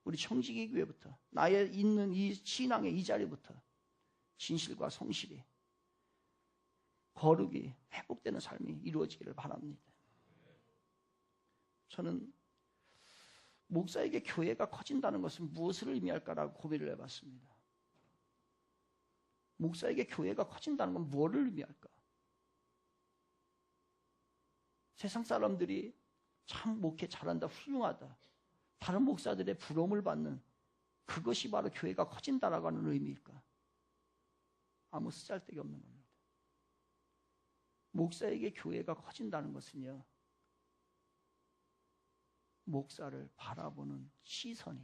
우리 청지기 교회부터, 나의 있는 이 신앙의 이 자리부터 진실과 성실이, 거룩이 회복되는 삶이 이루어지기를 바랍니다. 저는 목사에게 교회가 커진다는 것은 무엇을 의미할까라고 고민을 해봤습니다. 목사에게 교회가 커진다는 건 무엇을 의미할까? 세상 사람들이 참 목회 잘한다, 훌륭하다, 다른 목사들의 부러움을 받는 그것이 바로 교회가 커진다라고 하는 의미일까? 아무 쓰잘데기 없는 겁니다. 목사에게 교회가 커진다는 것은요, 목사를 바라보는 시선이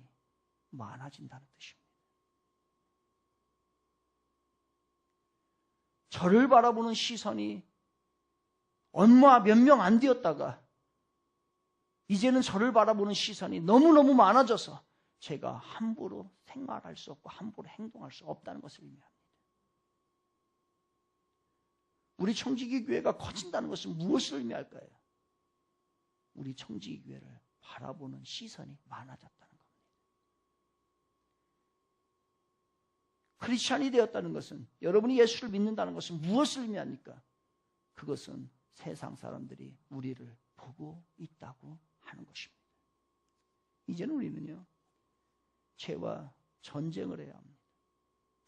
많아진다는 뜻입니다. 저를 바라보는 시선이 얼마 몇 명 안 되었다가 이제는 저를 바라보는 시선이 너무너무 많아져서 제가 함부로 생활할 수 없고 함부로 행동할 수 없다는 것을 의미합니다. 우리 청지기 교회가 커진다는 것은 무엇을 의미할까요? 우리 청지기 교회를 바라보는 시선이 많아졌다는 겁니다. 크리스찬이 되었다는 것은, 여러분이 예수를 믿는다는 것은 무엇을 의미합니까? 그것은 세상 사람들이 우리를 보고 있다고 하는 것입니다. 이제는 우리는요, 죄와 전쟁을 해야 합니다.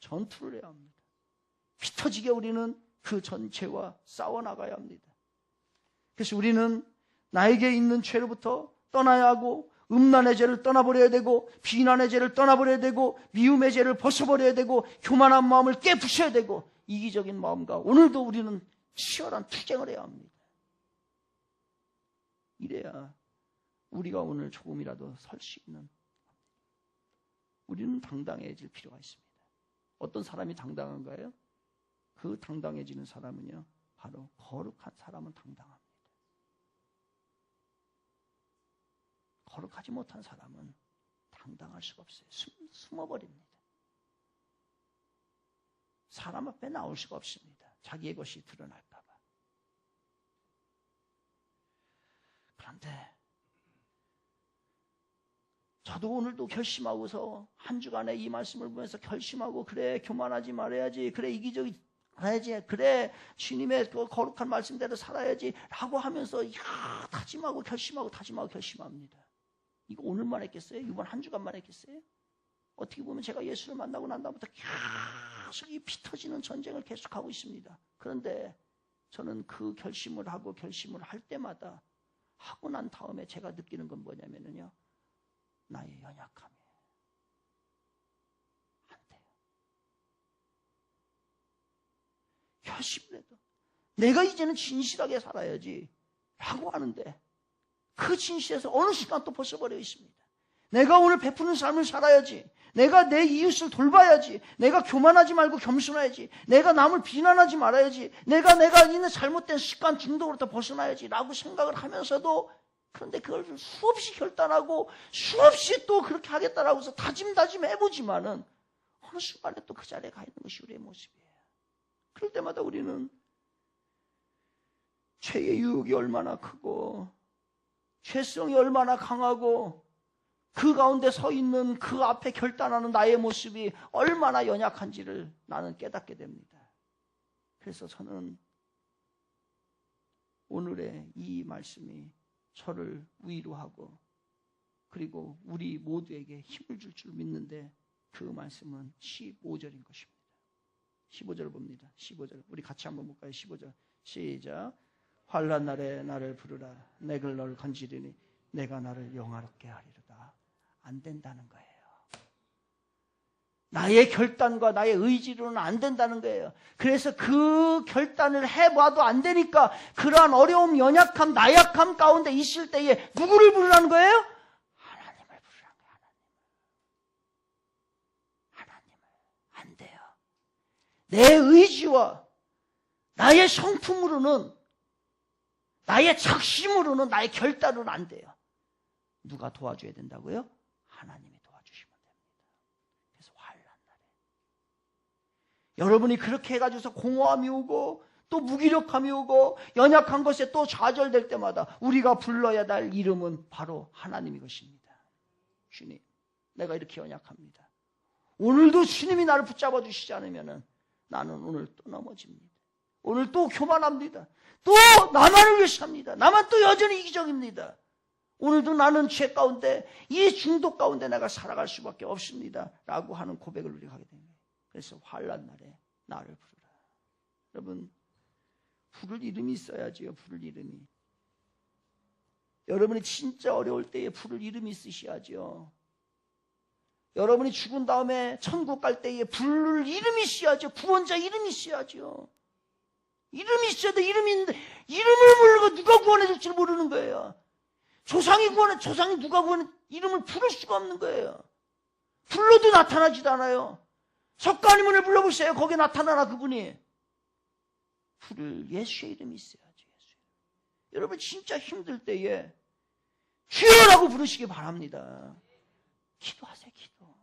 전투를 해야 합니다. 피 터지게 우리는 그 전체와 싸워나가야 합니다. 그래서 우리는 나에게 있는 죄로부터 떠나야 하고, 음란의 죄를 떠나버려야 되고, 비난의 죄를 떠나버려야 되고, 미움의 죄를 벗어버려야 되고, 교만한 마음을 깨부셔야 되고, 이기적인 마음과 오늘도 우리는 치열한 투쟁을 해야 합니다. 이래야 우리가 오늘 조금이라도 설 수 있는, 우리는 당당해질 필요가 있습니다. 어떤 사람이 당당한가요? 그 당당해지는 사람은요, 바로 거룩한 사람은 당당합니다. 거룩하지 못한 사람은 당당할 수가 없어요. 숨어버립니다. 사람 앞에 나올 수가 없습니다. 자기의 것이 드러날까 봐. 그런데 저도 오늘도 결심하고서 한 주간에 이 말씀을 보면서 결심하고, 그래 교만하지 말아야지, 그래 이기적이 살아야지, 그래 주님의 그 거룩한 말씀대로 살아야지 라고 하면서 다짐하고 결심하고 다짐하고 결심합니다. 이거 오늘만 했겠어요? 이번 한 주간만 했겠어요? 어떻게 보면 제가 예수를 만나고 난 다음부터 계속 이 피 터지는 전쟁을 계속하고 있습니다. 그런데 저는 그 결심을 하고 결심을 할 때마다, 하고 난 다음에 제가 느끼는 건 뭐냐면요, 나의 연약함이에요. 안 돼요. 결심을 해도 내가 이제는 진실하게 살아야지 라고 하는데 그 진실에서 어느 순간 또 벗어버려 있습니다. 내가 오늘 베푸는 삶을 살아야지, 내가 내 이웃을 돌봐야지, 내가 교만하지 말고 겸손해야지, 내가 남을 비난하지 말아야지, 내가 있는 잘못된 습관 중독으로부터 벗어나야지 라고 생각을 하면서도 그런데 그걸 수없이 결단하고 수없이 또 그렇게 하겠다라고 해서 다짐해보지만은 어느 순간에 또 그 자리에 가 있는 것이 우리의 모습이에요. 그럴 때마다 우리는 죄의 유혹이 얼마나 크고 죄성이 얼마나 강하고 그 가운데 서 있는 그 앞에 결단하는 나의 모습이 얼마나 연약한지를 나는 깨닫게 됩니다. 그래서 저는 오늘의 이 말씀이 저를 위로하고 그리고 우리 모두에게 힘을 줄 줄 믿는데 그 말씀은 15절인 것입니다. 15절 봅니다. 15절 우리 같이 한번 볼까요? 15절 시작. 환난 날에 나를 부르라. 내가 너를 건지리니 내가 나를 영화롭게 하리로다. 안 된다는 거예요. 나의 결단과 나의 의지로는 안 된다는 거예요. 그래서 그 결단을 해봐도 안 되니까 그러한 어려움, 연약함, 나약함 가운데 있을 때에 누구를 부르라는 거예요? 하나님을 부르라는 거예요. 하나님을. 안 돼요. 내 의지와 나의 성품으로는, 나의 작심으로는, 나의 결단으로는 안 돼요. 누가 도와줘야 된다고요? 하나님이 도와주시면 됩니다. 그래서 환난 날에 여러분이 그렇게 해가지고서 공허함이 오고 또 무기력함이 오고 연약한 것에 또 좌절될 때마다 우리가 불러야 할 이름은 바로 하나님이 것입니다. 주님, 내가 이렇게 연약합니다. 오늘도 주님이 나를 붙잡아 주시지 않으면 나는 오늘 또 넘어집니다. 오늘 또 교만합니다. 또 나만을 위해 삽니다. 나만 또 여전히 이기적입니다. 오늘도 나는 죄 가운데, 이 중독 가운데 내가 살아갈 수밖에 없습니다. 라고 하는 고백을 우리가 하게 됩니다. 그래서 환난 날에 나를 부르라. 여러분, 부를 이름이 있어야지요. 부를 이름이. 여러분이 진짜 어려울 때에 부를 이름이 있으셔야죠. 여러분이 죽은 다음에 천국 갈 때에 부를 이름이 있어야죠. 구원자 이름이 있어야죠. 이름이 있어야 돼. 이름이 있는데 이름을 모르고 누가 구원해 줄지 모르는 거예요. 조상이 누가 구원해, 이름을 부를 수가 없는 거예요. 불러도 나타나지도 않아요. 석가모니를 불러보세요. 거기에 나타나나 그분이. 부를 예수의 이름이 있어야죠. 여러분 진짜 힘들 때에 주여라고 부르시기 바랍니다. 기도하세요. 기도.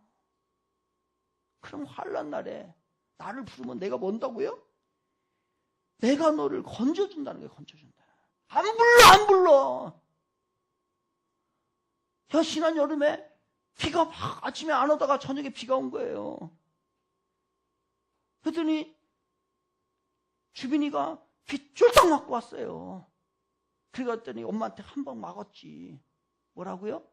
그럼 환난 날에 나를 부르면 내가 뭔다고요? 내가 너를 건져준다는 거예요. 건져준다. 안 불러. 지난 여름에 비가 막 아침에 안 오다가 저녁에 비가 온 거예요. 그랬더니 주빈이가 비 쫄딱 맞고 왔어요. 그랬더니 엄마한테 한 방 막았지. 뭐라고요?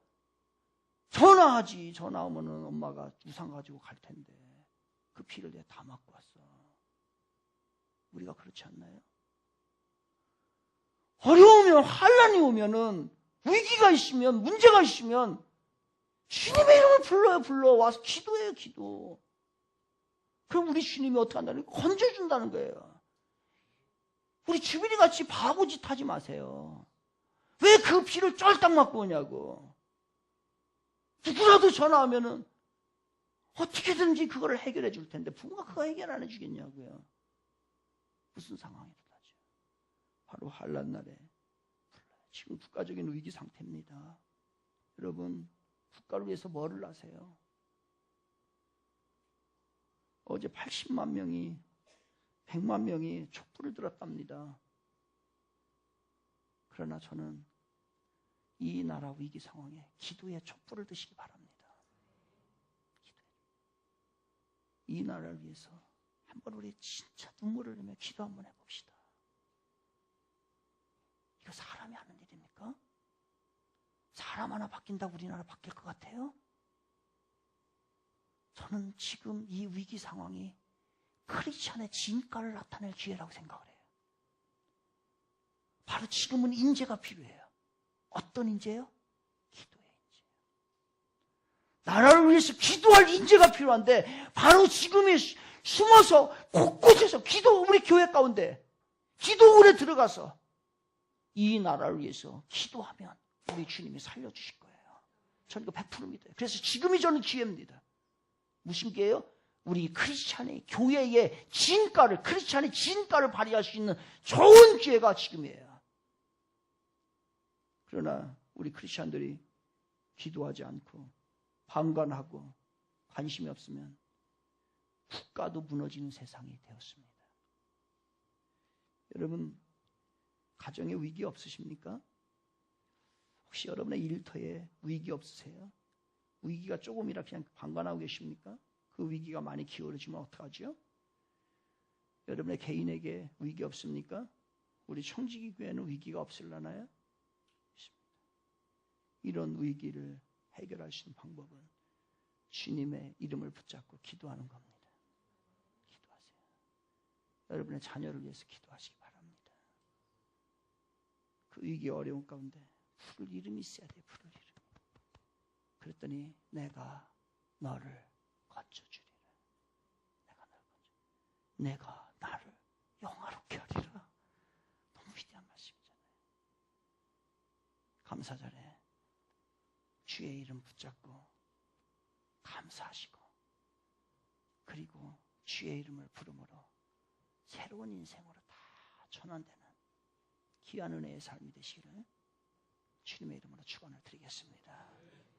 전화하지. 전화하면은 엄마가 우산 가지고 갈 텐데 그 비를 내가 다 맞고 왔어. 우리가 그렇지 않나요? 어려우면, 환난이 오면은, 위기가 있으면, 문제가 있으면 주님의 이름을 불러 와서 기도해요. 기도. 그럼 우리 주님이 어떻게 한다는 거예요? 건져준다는 거예요. 우리 주빈이 같이 바보짓 하지 마세요. 왜 그 비를 쫄딱 맞고 오냐고. 누구라도 전화하면은 어떻게든지 그거를 해결해 줄 텐데 부모가 그거 해결 안 해주겠냐고요. 무슨 상황이라죠? 바로 환난 날에 지금 국가적인 위기 상태입니다. 여러분 국가를 위해서 뭐를 하세요? 어제 80만 명이 100만 명이 촛불을 들었답니다. 그러나 저는 이 나라 위기 상황에 기도의 촛불을 드시기 바랍니다. 이 나라를 위해서 한번 우리 진짜 눈물을 흘리며 기도 한번 해봅시다. 이거 사람이 하는 일입니까? 사람 하나 바뀐다고 우리나라 바뀔 것 같아요? 저는 지금 이 위기 상황이 크리스찬의 진가를 나타낼 기회라고 생각을 해요. 바로 지금은 인재가 필요해요. 어떤 인재요? 기도의 인재. 나라를 위해서 기도할 인재가 필요한데 바로 지금이 숨어서 곳곳에서 기도, 우리 교회 가운데 기도원에 들어가서 이 나라를 위해서 기도하면 우리 주님이 살려주실 거예요. 저는 이거 100% 믿어요. 그래서 지금이 저는 기회입니다. 무슨 기회예요? 우리 크리스찬의 교회의 진가를, 크리스찬의 진가를 발휘할 수 있는 좋은 기회가 지금이에요. 그러나 우리 크리스천들이 기도하지 않고 방관하고 관심이 없으면 국가도 무너지는 세상이 되었습니다. 여러분, 가정에 위기 없으십니까? 혹시 여러분의 일터에 위기 없으세요? 위기가 조금이라 그냥 방관하고 계십니까? 그 위기가 많이 기울어지면 어떡하죠? 여러분의 개인에게 위기 없습니까? 우리 청지기 교회는 위기가 없을라나요? 이런 위기를 해결할 수 있는 방법은 주님의 이름을 붙잡고 기도하는 겁니다. 기도하세요. 여러분의 자녀를 위해서 기도하시기 바랍니다. 그 위기 어려운 가운데 부를 이름이 있어야 돼요. 부를 이름. 그랬더니 내가 너를 건져주리라. 내가 나를 영화롭게 하리라. 너무 위대한 말씀이잖아요. 감사절에 주의 이름 붙잡고 감사하시고 그리고 주의 이름을 부름으로 새로운 인생으로 다 전환되는 귀한 은혜의 삶이 되시기를 주님의 이름으로 축원을 드리겠습니다.